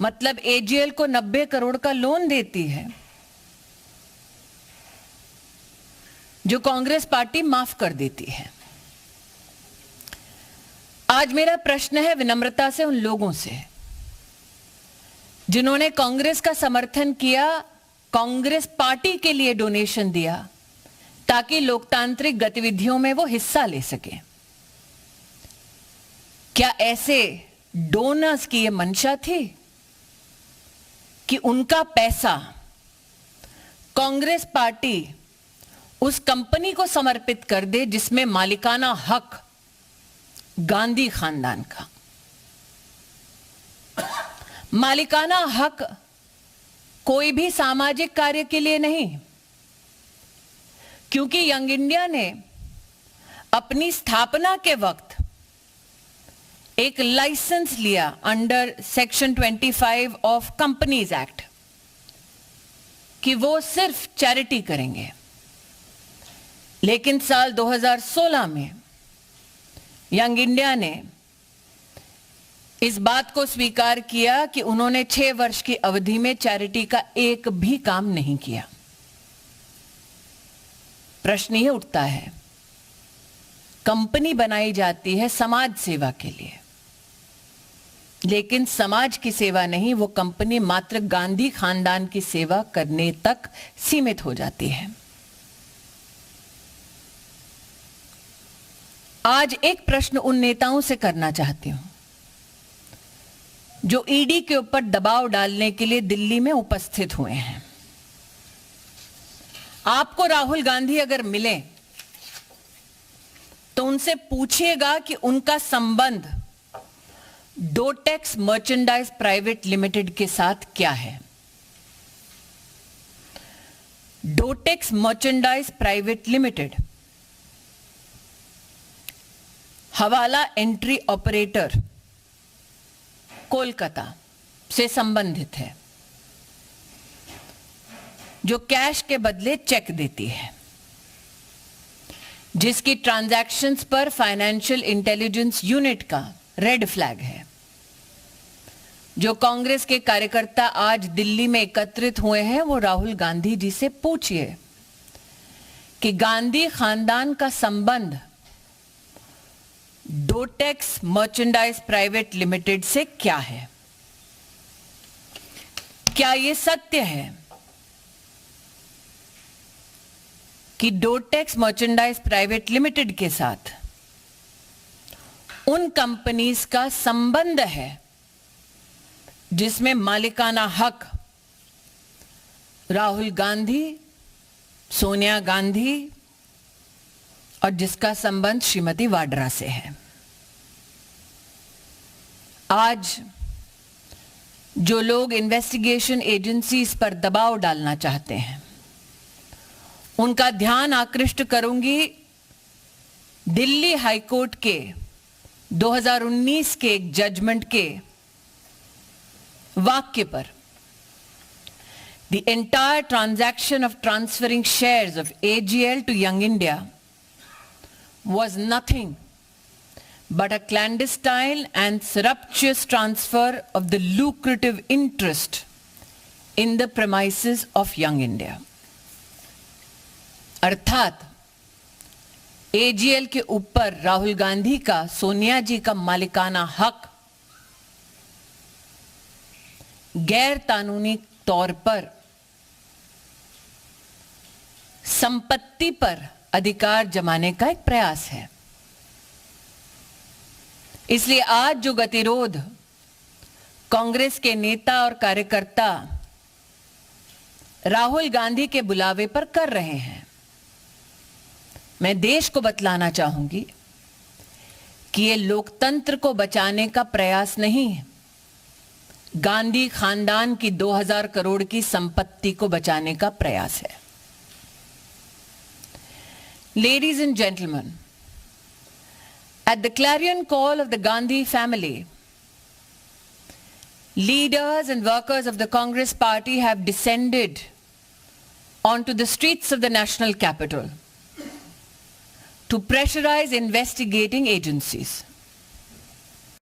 मतलब एजीएल को 90 करोड़ का लोन देती है जो कांग्रेस पार्टी माफ कर देती है। आज मेरा प्रश्न है विनम्रता से उन लोगों से जिन्होंने कांग्रेस का समर्थन किया, कांग्रेस पार्टी के लिए डोनेशन दिया ताकि लोकतांत्रिक गतिविधियों में वो हिस्सा ले सके। क्या ऐसे डोनर्स की ये मंशा थी कि उनका पैसा कांग्रेस पार्टी उस कंपनी को समर्पित कर दे जिसमें मालिकाना हक गांधी खानदान का? मालिकाना हक कोई भी सामाजिक कार्य के लिए नहीं, क्योंकि यंग इंडिया ने अपनी स्थापना के वक्त एक लाइसेंस लिया under section 25 of companies act कि वो सिर्फ चैरिटी करेंगे। लेकिन साल 2016 में यंग इंडिया ने इस बात को स्वीकार किया कि उन्होंने 6 वर्ष की अवधि में चैरिटी का एक भी काम नहीं किया। प्रश्न यह उठता है, कंपनी बनाई जाती है समाज सेवा के लिए, लेकिन समाज की सेवा नहीं, वो कंपनी मात्र गांधी खानदान की सेवा करने तक सीमित हो जाती है। आज एक प्रश्न उन नेताओं से करना चाहती हूं जो ईडी के ऊपर दबाव डालने के लिए दिल्ली में उपस्थित हुए हैं। आपको राहुल गांधी अगर मिले तो उनसे पूछिएगा कि उनका संबंध डोटेक्स मर्चेंडाइज प्राइवेट लिमिटेड के साथ क्या है। डोटेक्स मर्चेंडाइज प्राइवेट लिमिटेड हवाला एंट्री ऑपरेटर कोलकाता से संबंधित है, जो कैश के बदले चेक देती है, जिसकी ट्रांजैक्शंस पर फाइनेंशियल इंटेलिजेंस यूनिट का रेड फ्लैग है। जो कांग्रेस के कार्यकर्ता आज दिल्ली में एकत्रित हुए हैं, वो राहुल गांधी जी से पूछिए कि गांधी खानदान का संबंध डोटेक्स मर्चेंडाइज प्राइवेट लिमिटेड से क्या है। क्या यह सत्य है कि डोटेक्स मर्चेंडाइज प्राइवेट लिमिटेड के साथ उन कंपनीज का संबंध है जिसमें मालिकाना हक राहुल गांधी, सोनिया गांधी और जिसका संबंध श्रीमती वाड्रा से है? आज जो लोग इन्वेस्टिगेशन एजेंसीज पर दबाव डालना चाहते हैं, उनका ध्यान आकृष्ट करूंगी दिल्ली हाईकोर्ट के 2019 के एक जजमेंट के वाक्य पर। The entire transaction of transferring shares of AGL to Young India was nothing but a clandestine and surreptitious transfer of the lucrative interest in the premises of Young India. अर्थात AGL के ऊपर राहुल गांधी का, सोनिया जी का मालिकाना हक गैर कानूनी तौर पर संपत्ति पर अधिकार जमाने का एक प्रयास है। इसलिए आज जो गतिरोध कांग्रेस के नेता और कार्यकर्ता राहुल गांधी के बुलावे पर कर रहे हैं, मैं देश को बतलाना चाहूंगी कि ये लोकतंत्र को बचाने का प्रयास नहीं है, गांधी खानदान की 2000 करोड़ की संपत्ति को बचाने का प्रयास है। Ladies and gentlemen, at the clarion call of the Gandhi family, leaders and workers of the Congress party have descended onto the streets of the national capital to pressurize investigating agencies.